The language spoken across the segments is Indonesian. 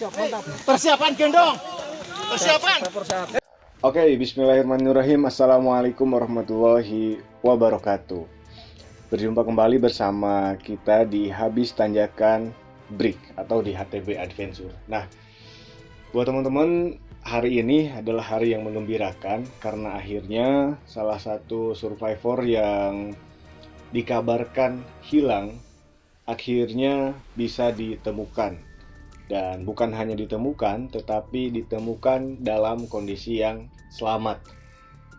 Persiapan gendong. Persiapan. Oke, bismillahirrahmanirrahim. Assalamualaikum warahmatullahi wabarakatuh. Berjumpa kembali bersama kita di Habis Tanjakan Break atau di HTB Adventure. Nah, buat teman-teman, hari ini adalah hari yang menggembirakan karena akhirnya salah satu survivor yang dikabarkan hilang akhirnya bisa ditemukan. Dan bukan hanya ditemukan, tetapi ditemukan dalam kondisi yang selamat.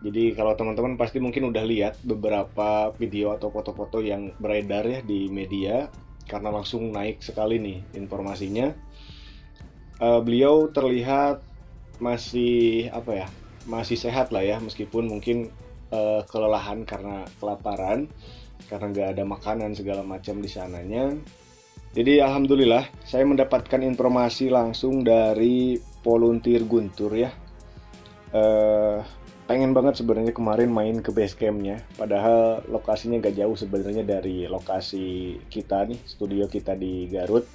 Jadi kalau teman-teman pasti mungkin udah lihat beberapa video atau foto-foto yang beredar ya di media, karena langsung naik sekali nih informasinya. Beliau terlihat masih masih sehat lah ya, meskipun mungkin kelelahan karena kelaparan, karena nggak ada makanan segala macam di sananya. Jadi alhamdulillah saya mendapatkan informasi langsung dari volunteer Guntur ya. Pengen banget sebenarnya kemarin main ke base campnya, padahal lokasinya gak jauh sebenarnya dari lokasi kita nih, studio kita di Garut.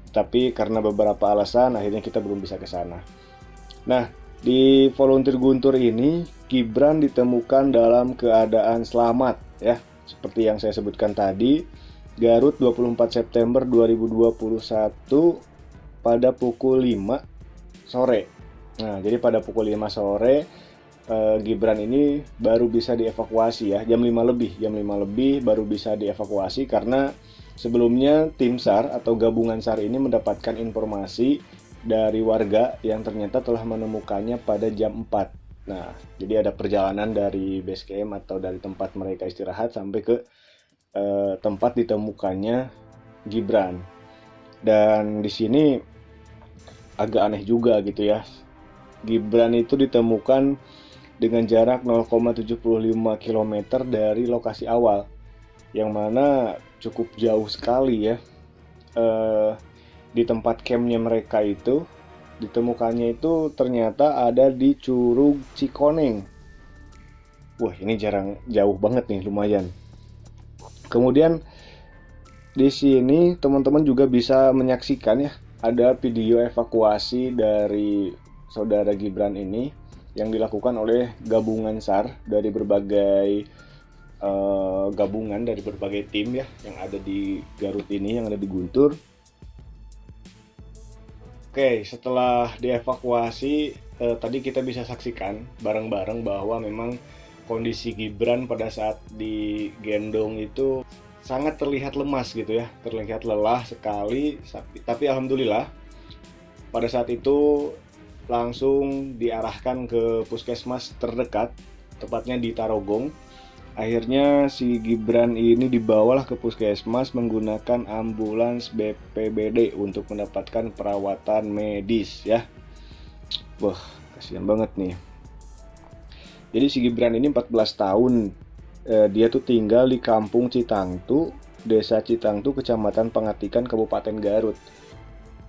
Tapi karena beberapa alasan akhirnya kita belum bisa ke sana. Nah, di volunteer Guntur ini Gibran ditemukan dalam keadaan selamat ya, seperti yang saya sebutkan tadi. Garut 24 September 2021 pada pukul 5 sore. Nah, jadi pada pukul 5 sore Gibran ini baru bisa dievakuasi ya, jam 5 lebih baru bisa dievakuasi karena sebelumnya tim SAR atau gabungan SAR ini mendapatkan informasi dari warga yang ternyata telah menemukannya pada jam 4. Nah, jadi ada perjalanan dari base camp atau dari tempat mereka istirahat sampai ke tempat ditemukannya Gibran. Dan di sini agak aneh juga gitu ya. Gibran itu ditemukan dengan jarak 0,75 km dari lokasi awal, yang mana cukup jauh sekali ya. Di tempat campnya mereka itu ditemukannya itu ternyata ada di Curug Cikoneng. Wah, ini jauh banget nih, lumayan. Kemudian di sini teman-teman juga bisa menyaksikan ya, ada video evakuasi dari saudara Gibran ini yang dilakukan oleh gabungan SAR dari berbagai gabungan dari berbagai tim ya yang ada di Garut ini, yang ada di Guntur. Oke, setelah dievakuasi tadi kita bisa saksikan bareng-bareng bahwa memang kondisi Gibran pada saat digendong itu sangat terlihat lemas gitu ya, terlihat lelah sekali. Tapi alhamdulillah pada saat itu langsung diarahkan ke puskesmas terdekat, tepatnya di Tarogong. Akhirnya si Gibran ini dibawalah ke puskesmas menggunakan ambulans BPBD untuk mendapatkan perawatan medis ya. Wah, kasihan banget nih. Jadi si Gibran ini 14 tahun, dia tuh tinggal di Kampung Citangtu, Desa Citangtu, Kecamatan Pangatikan, Kabupaten Garut.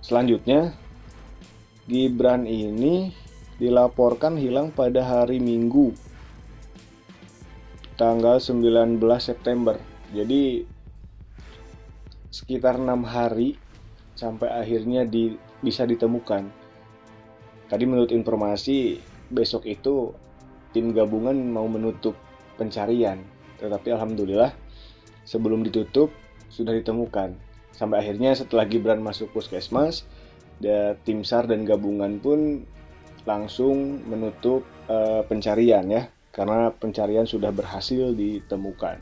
Selanjutnya, Gibran ini dilaporkan hilang pada hari Minggu, tanggal 19 September. Jadi sekitar 6 hari sampai akhirnya bisa ditemukan. Tadi menurut informasi, besok itu tim gabungan mau menutup pencarian, tetapi alhamdulillah sebelum ditutup sudah ditemukan. Sampai akhirnya setelah Gibran masuk puskesmas, tim SAR dan gabungan pun langsung menutup pencarian ya, karena pencarian sudah berhasil ditemukan.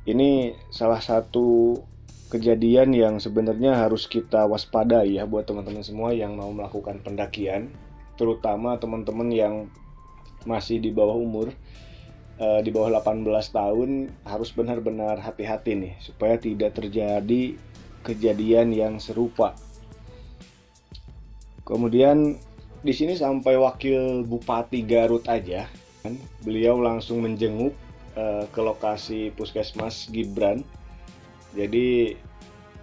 Ini salah satu kejadian yang sebenarnya harus kita waspadai ya buat teman-teman semua yang mau melakukan pendakian, terutama teman-teman yang masih di bawah umur, di bawah 18 tahun, harus benar-benar hati-hati nih supaya tidak terjadi kejadian yang serupa. Kemudian di sini sampai wakil Bupati Garut aja, beliau langsung menjenguk ke lokasi puskesmas Gibran. Jadi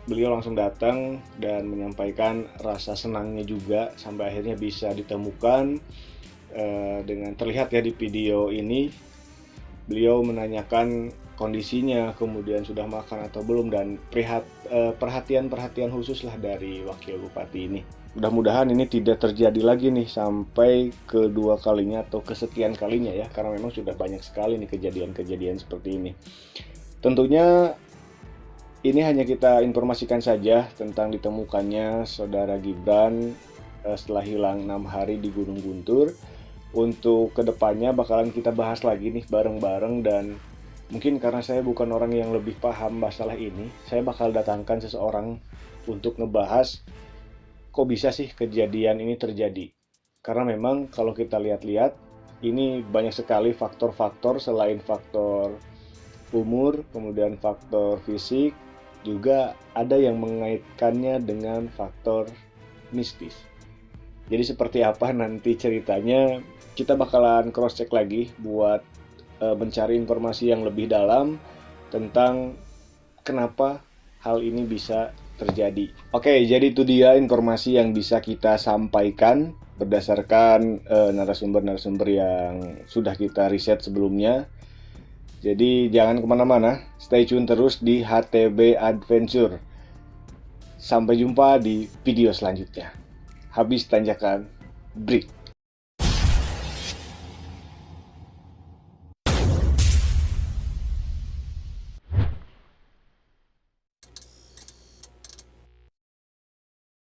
beliau langsung datang dan menyampaikan rasa senangnya juga sampai akhirnya bisa ditemukan. Dengan terlihat ya di video ini, beliau menanyakan kondisinya, kemudian sudah makan atau belum, dan perhatian-perhatian khusus lah dari wakil bupati ini. Mudah-mudahan ini tidak terjadi lagi nih sampai kedua kalinya atau kesekian kalinya ya, karena memang sudah banyak sekali nih kejadian-kejadian seperti ini. Tentunya ini hanya kita informasikan saja tentang ditemukannya saudara Gibran setelah hilang 6 hari di Gunung Guntur. Untuk kedepannya bakalan kita bahas lagi nih bareng-bareng, dan mungkin karena saya bukan orang yang lebih paham masalah ini, saya bakal datangkan seseorang untuk ngebahas kok bisa sih kejadian ini terjadi. Karena memang kalau kita lihat-lihat, ini banyak sekali faktor-faktor selain faktor umur, kemudian faktor fisik, juga ada yang mengaitkannya dengan faktor mistis. Jadi seperti apa nanti ceritanya, kita bakalan cross check lagi buat mencari informasi yang lebih dalam tentang kenapa hal ini bisa terjadi. Oke, jadi itu dia informasi yang bisa kita sampaikan berdasarkan narasumber-narasumber yang sudah kita riset sebelumnya. Jadi jangan kemana-mana, stay tune terus di HTB Adventure. Sampai jumpa di video selanjutnya. Habis tanjakan, break.